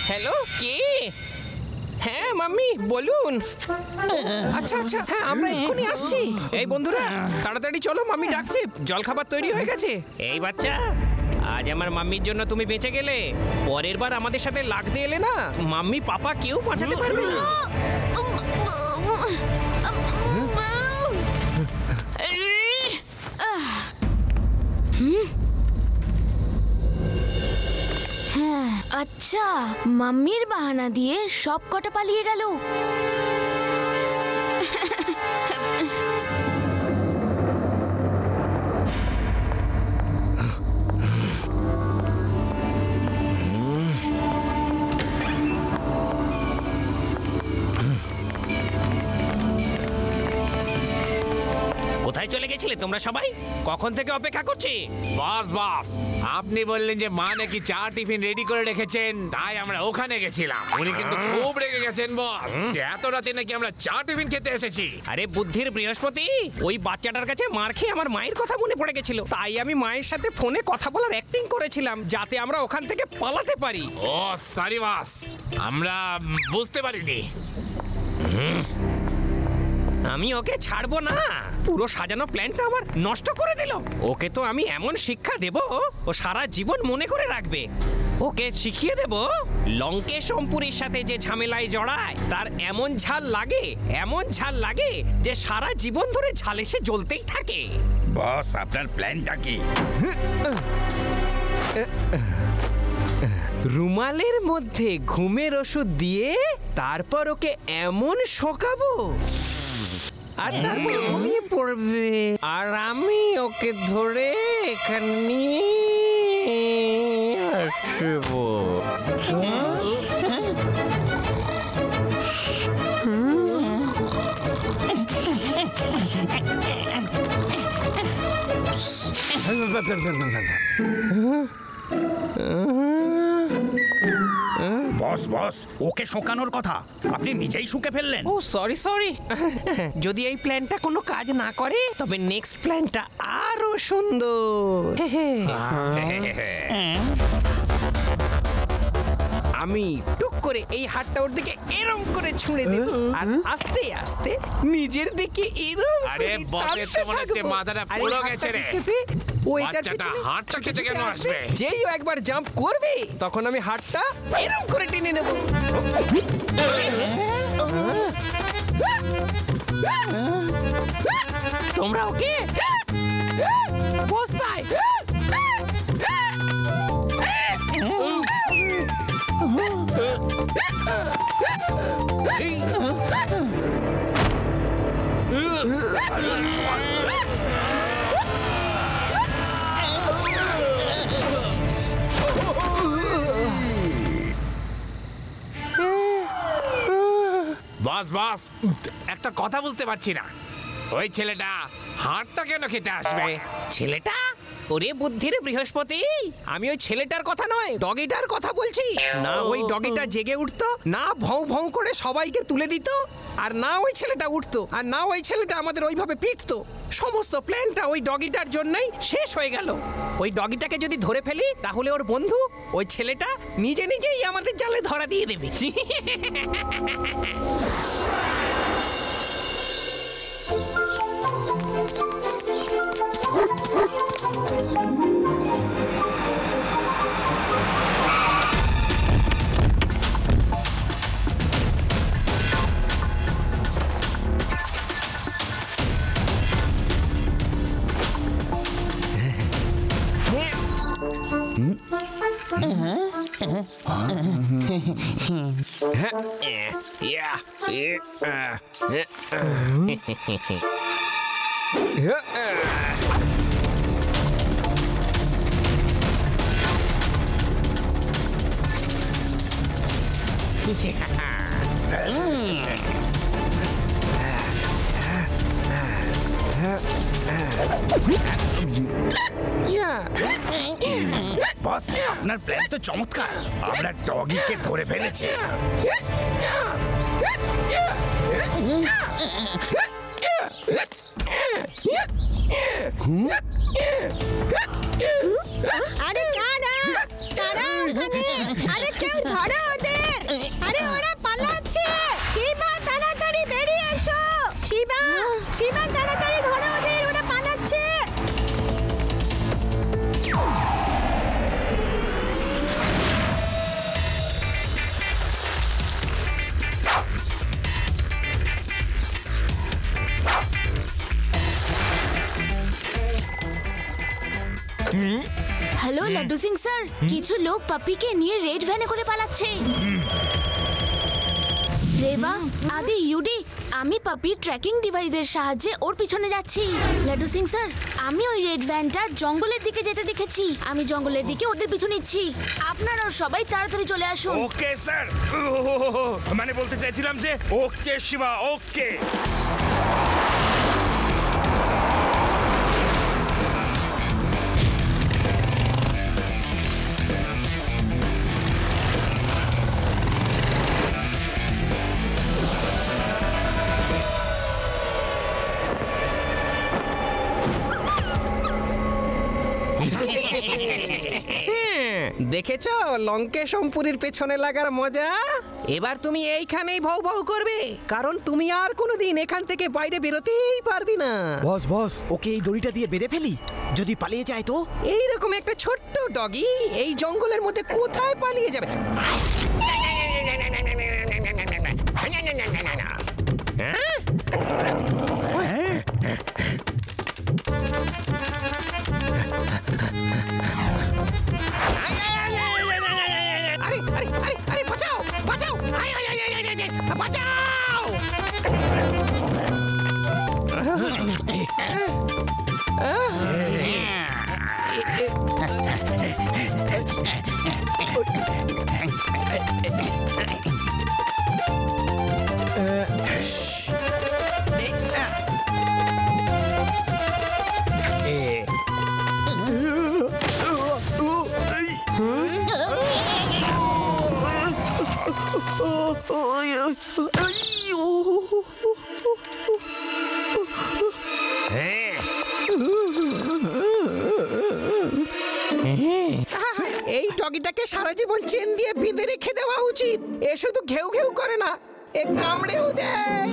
Hello, কে? হ্যাঁ mummy বলুন। আচ্ছা আচ্ছা, হ্যাঁ আমরা এক্ষুনি আসছি। এই বন্ধুরা তাড়াতাড়ি চলো, মাম্মি ডাকছে, জলখাবার তৈরি হয়ে গেছে। এই বাচ্চা, আজ আমার মাম্মির জন্য তুমি বেঁচে গেলে। পরের বার আমাদের সাথে লাগতে এলে না, মাম্মি পাপা কেউ বাঁচাতে পারবে না। আচ্ছা, মাম্মির বাহানা দিয়ে সব কটা পালিয়ে গেল। কোথায় চলে গেছিলে তোমরা সবাই? কখন থেকে অপেক্ষা করছি। বস বস, আপনি বললেন যে মা নাকি চা টিফিন রেডি করে রেখেছেন, তাই আমরা ওখানে গেছিলাম। উনি কিন্তু খুব রেগে গেছেন বস, যে এত রাতে নাকি আমরা চা টিফিন খেতে এসেছি। আরে বুদ্ধির বৃহস্পতি, ওই বাচ্চাটার কাছে মার খেয়ে আমার মায়ের কথা মনে পড়ে গেছিল, তাই আমি মায়ের সাথে ফোনে কথা বলার অ্যাক্টিং করেছিলাম, যাতে আমরা ওখান থেকে পালাতে পারি। ও সরি বস, আমরা বুঝতে পারিনি। আমি ওকে ছাড়বো না, পুরো সাজানো প্ল্যানটা আমার নষ্ট করে দিল। ওকে তো আমি এমন শিক্ষা দেব, ও সারা জীবন মনে করে রাখবে। ওকে শিখিয়ে দেব লঙ্কেশ অম্পুরীর সাথে যে ঝামেলায় জড়ায় তার এমন ঝাল লাগে, এমন ঝাল লাগে যে সারা জীবন ধরে ঝাল এসে জ্বলতেই থাকে। বস, আপনার প্ল্যানটা কি? রুমালের মধ্যে ঘুমের ওষুধ দিয়ে তারপর ওকে এমন শোকাবো আর তারপর ঘুমিয়ে পড়বে, আর আমি ওকে ধরে এখানে নিয়ে আসবো। বস বস, ওকে শোকানোর কথা আপনি নিজেই শুকে ফেললেন। ও সরি সরি। যদি এই প্ল্যানটা কোনো কাজ না করে তবে নেক্সট প্ল্যানটা আরো সুন্দর। আমি টুক করে এই হাতটা ওর দিকে এরম করে ছুঁড়ে দেব, আর আস্তে আস্তে নিজের দিকে এরম। আরে বসের তো মনে হচ্ছে মাথাটা পুরো গেছে রে। ও এটার পিছনে হাতটা খেতে কেন আসবে? যেই ও একবার জাম্প করবে তখন আমি হাতটা এরম করে টেনে নেব। তোমরা ওকে বস্তায় বস বস, একটা কথা বুঝতে পারছি না, ওই ছেলেটা হাড়টা কেন খেতে আসবে? ছেলেটা? ওরে বুদ্ধির বৃহস্পতি, আমি ওই ছেলেটার কথা নয়, ডগিটার কথা বলছি। না ওই ডগিটা জেগে উঠতো, না ভৌ ভৌ করে সবাইকে তুলে দিত, আর না ওই ছেলেটা উঠতো, আর না ওই ছেলেটা আমাদের ওইভাবে পিটতো। সমস্ত প্ল্যানটা ওই ডগিটার জন্যই শেষ হয়ে গেল। ওই ডগিটাকে যদি ধরে ফেলি তাহলে ওর বন্ধু ওই ছেলেটা নিজে নিজেই আমাদের জালে ধরা দিয়ে দেবে। বস, আপনার প্ল্যান তো চমৎকার। আমরা ডগিকে ধরে ফেলেছি। আরে কারা কারা ওখানে? আরে কেউ ধরো ওদের! আরে ওরা পালাচ্ছে! শিবা তাড়াতাড়ি বেরিয়ে এসো! শিবা শিবা তাড়াতাড়ি ধরো ওদের, ওরা পালাচ্ছে! হ্যালো লাড্ডু সিং স্যার, কিছু লোক পাপ্পিকে নিয়ে রেড ভ্যানে করে পালাচ্ছে। রেবা, আদি, ইউডি, আমি পাপ্পির ট্র্যাকিং ডিভাইসের সাহায্যে ওর পিছনে যাচ্ছি। লাড্ডু সিং স্যার, আমি ওই রেড ভ্যানটা জঙ্গলের দিকে যেতে দেখেছি। আমি জঙ্গলের দিকে ওদের পিছু নিচ্ছি। আপনারাও সবাই তাড়াতাড়ি চলে আসুন। ওকে স্যার, মানে বলতে চাইছিলাম যে ওকে শিবা, ওকে। দেখেছো লঙ্কেশমপুরীর পেছনে লাগার মজা? এবার তুমি এইখানেই ভৌ ভৌ করবে, কারণ তুমি আর কোনোদিন এখান থেকে বাইরে বেরোতেই পারবি না। বস বস, ওকে এই দড়িটা দিয়ে বেঁধে ফেলি, যদি পালিয়ে যায় তো? এইরকম একটা ছোট্ট ডগি এই জঙ্গলের মধ্যে কোথায় পালিয়ে যাবে? আরে আরে আরে আরে বাঁচাও বাঁচাও, আয় আয় আয় আয় আয়, বাঁচাও! এই ডগিটাকে সারা জীবন চেন দিয়ে বেঁধে রেখে দেওয়া উচিত। এ শুধু ঘেউ ঘেউ করে না, এ কামড়েও দেয়।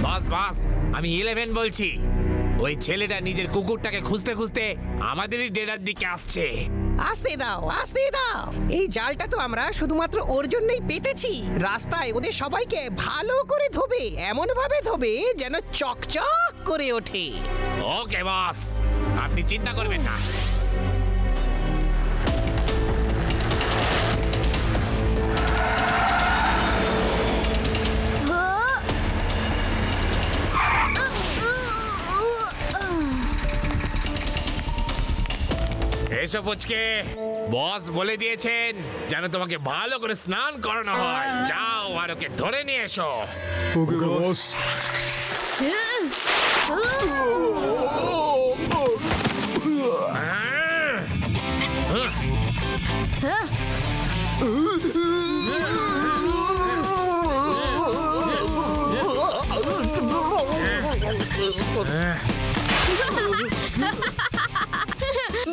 বস বস, আমি 11 বলছি। ওই ছেলেটা নিজের কুকুরটাকে খুঁজতে খুঁজতে আমাদেরই ডেরার দিকে আসছে। আসতে দাও আসতে দাও, এই জালটা তো আমরা শুধুমাত্র ওর জন্যই পেতেছি। রাস্তায় ওদের সবাইকে ভালো করে ধোবে, এমন ভাবে ধোবে যেন চকচক করে ওঠে। ওকে বস, আপনি চিন্তা করবেন না। এসো পুচকে, বস বলে দিয়েছেন যেন তোমাকে ভালো করে স্নান করানো হয়। যাও আর ওকে ধরে নিয়ে এসো। ওকে বস।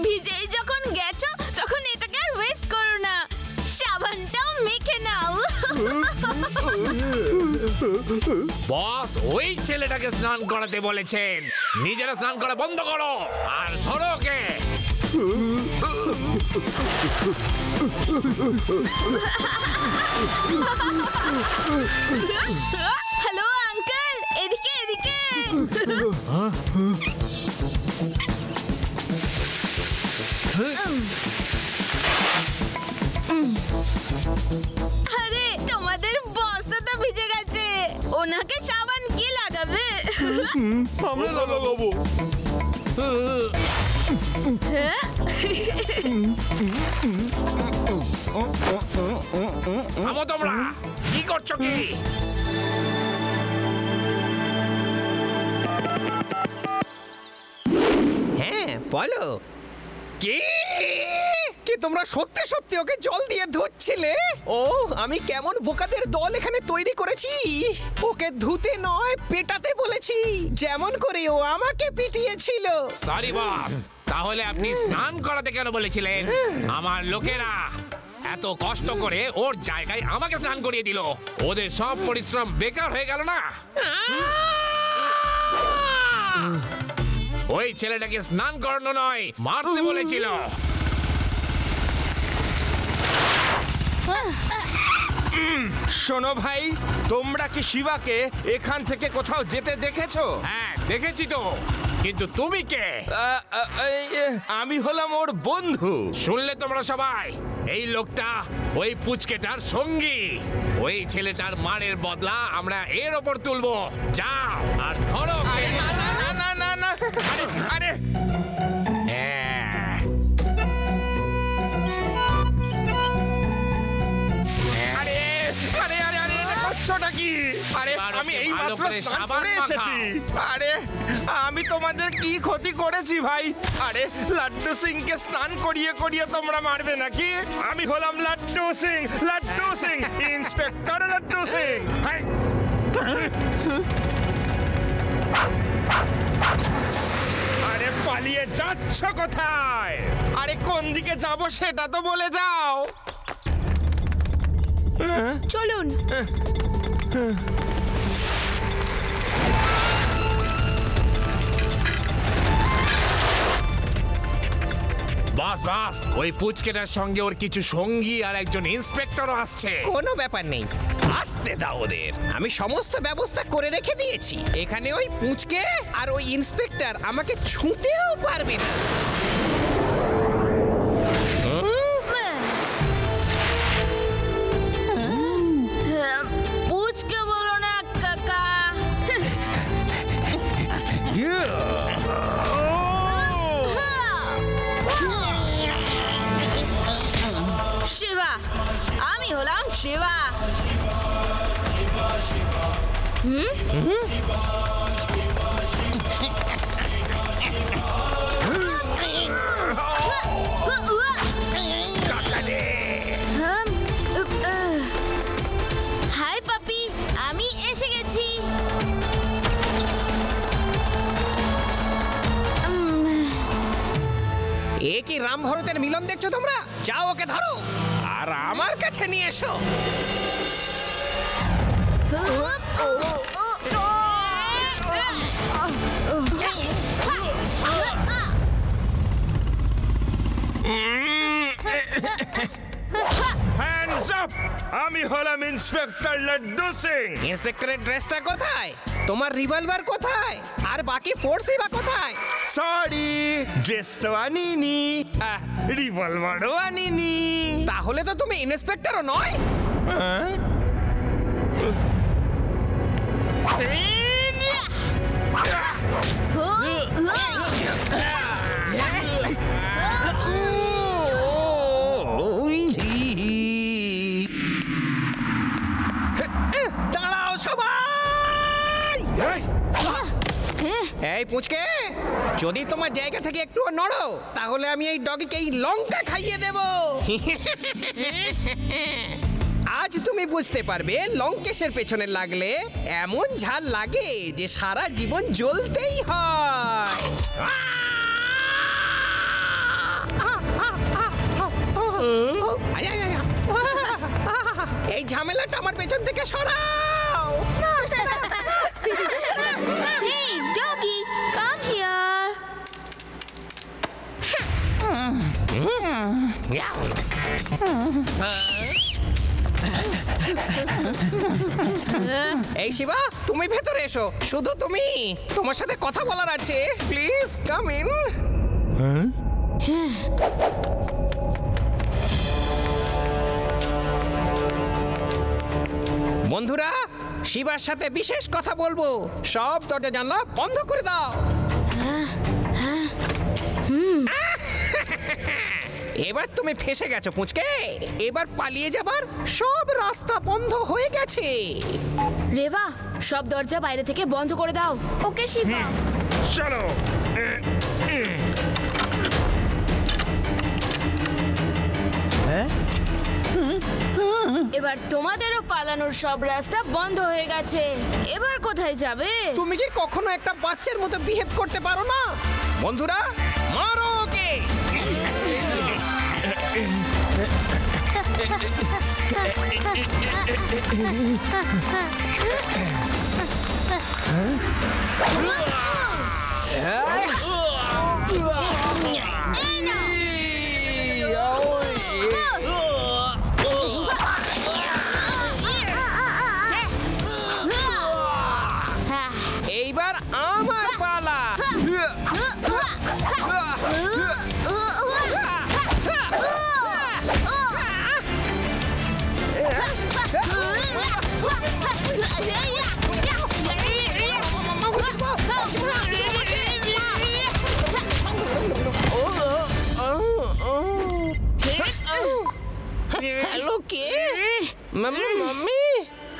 ভিজেই যখন গেছো তখন এটাকে আর ওয়েস্ট করো না, সাবানটাও মেখে নাও। বস ওই ছেলেটাকে স্নান করাতে বলেছেন, নিজেরা স্নান করা বন্ধ করো আর ধরো ওকে। হ্যালো আঙ্কেল, এদিকে এদিকে। আরে তোমাদের বস তো ভিজে গেছে, ওনাকে সাবান কি লাগাবে? আমরা লাগাবো। থামো তোমরা, কি করছো কি? হ্যাঁ বলো। কি কি তোমরা সত্যি সত্যি ওকে জল দিয়ে ধুচ্ছিলে? ও আমি কেমন বোকাদের দল এখানে তৈরি করেছি। ওকে ধুতে নয় পেটাতে বলেছি, যেমন করে ও আমাকে পিটিয়েছিল। সরি বস, তাহলে আপনি স্নান করাতে কেন বলেছিলেন? আমার লোকেরা এত কষ্ট করে ওর জায়গায় আমাকে স্নান করিয়ে দিল, ওদের সব পরিশ্রম বেকার হয়ে গেল না? ওই ছেলেটাকে স্নান করানো নয়, মারতে বলেছিল। শোনো ভাই, তোমরা কি শিবাকে এখান থেকে কোথাও যেতে দেখেছো? হ্যাঁ দেখেছি তো, কিন্তু তুমি কে? আমি হলাম ওর বন্ধু। শুনলে তোমরা সবাই, এই লোকটা ওই পুচকেটার সঙ্গী। ওই ছেলেটার মারের বদলা আমরা এর ওপর তুলবো। যাও আর ধরো। না না না না না না, আরে হ্যাঁ। আরে আরে আরে আরে এটা করছোটা কি? আরে আমি এই ভালো মাত্র করে স্নান সাবান করে মাখাও। এসেছি। আরে আমি তোমাদের কি ক্ষতি করেছি ভাই? আরে লাড্ডু সিং কে স্নান করিয়ে করিয়ে তোমরা মারবে নাকি? আমি হলাম লাড্ডু সিং, লাড্ডু সিং, ইন্সপেক্টর লাড্ডু সিং। হাই আরে পালিয়ে যাচ্ছ কোথায়? আরে কোন দিকে যাব সেটা তো বলে যাও। চলুন। বাস বাস, ওই পুচকেটার সঙ্গে ওর কিছু সঙ্গী আর একজন ইন্সপেক্টরও আসছে। কোনো ব্যাপার নেই, আসতে দাও ওদের। আমি সমস্ত ব্যবস্থা করে রেখে দিয়েছি। এখানে ওই পুঁচকে আর ওই ইন্সপেক্টর আমাকে ছুঁতেও পারবে না। পুচকে বলো না কাকা। শিবা, আমি হলাম শিবা। হাই পাপি, আমি এসে গেছি। এ কি রাম ভরতের মিলন দেখছো তোমরা? যাও ওকে ধরো আর আমার কাছে নিয়ে এসো। Hands up! আমি হলাম ইন্সপেক্টর লাড্ডু সিং। ইন্সপেক্টরের ড্রেসটা কোথায়? তোমার রিভলভার কোথায়? আর বাকি ফোর্সই বা কোথায়? সরি, ড্রেস তো আনিনি, রিভলভারও আনিনি। তাহলে তো তুমি ইন্সপেক্টরও নয়। এই পুচকে, যদি তোমার জায়গা থেকে একটু নড়ো তাহলে আমি এই ডগিকে এই লঙ্কা খাইয়ে দেব। আজ তুমি বুঝতে পারবে লঙ্কেশের পেছনে লাগলে এমন ঝাল লাগে যে সারা জীবন জ্বলতেই হয়। এই ঝামেলাটা আমার পেছন থেকে সরাও। Hey, doggy, come here. এই শিবা, তুমি ভেতরে এসো। শুধু তুমি, তোমার সাথে কথা বলার আছে। Please come in. বন্ধুরা, শিবার সাথে বিশেষ কথা বলবো। সব দরজা জানলা বন্ধ করে দাও। এবার তুমি ফেসে গেছো পুচকে। এবার পালিয়ে যাবার সব রাস্তা বন্ধ হয়ে গেছে। রেভা, সব দরজা বাইরে থেকে বন্ধ করে দাও। ওকে শিবা। চলো। এবার তোমাদেরও পালানোর সব রাস্তা বন্ধ হয়ে গেছে। এবার কোথায় যাবে? তুমি কি কখনো একটা বাচ্চার মতো বিহেভ করতে পারো না? বন্ধুরা, মারো ওকে। এইবার আমার পালা। হ্যালো, কে? মাম্মি,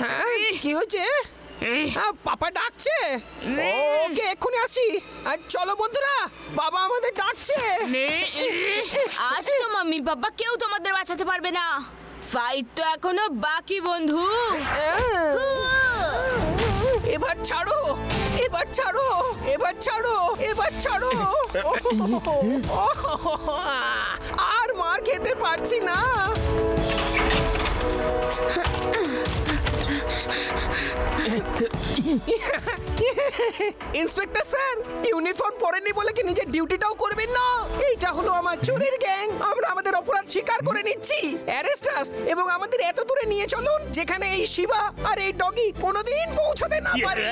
হ্যাঁ কি হয়েছে? পাপা ডাকছে। ওকে এক্ষুনি আসি। চলো বন্ধুরা, বাবা আমাদের ডাকছে। আজ তো মাম্মি বাবা কেউ তোমাদের বাঁচাতে পারবে না। ফাইট তো এখনো বাকি বন্ধু। এবার ছাড়ো, এবার ছাড়ো, এবার ছাড়ো, এবার ছাড়ো। আর মার খেতে পারছি না। ইন্সপেক্টর স্যার, ইউনিফর্ম পরেননি বলে কি নিজের ডিউটিটাও করবেন না? এইটা হলো আমার চুরির গ্যাং। আমরা আমাদের অপরাধ স্বীকার করে নিচ্ছি। অ্যারেস্ট আস এবং আমাদের এত দূরে নিয়ে চলুন যেখানে এই শিবা আর এই ডগি কোনোদিন পৌঁছতে না পারে।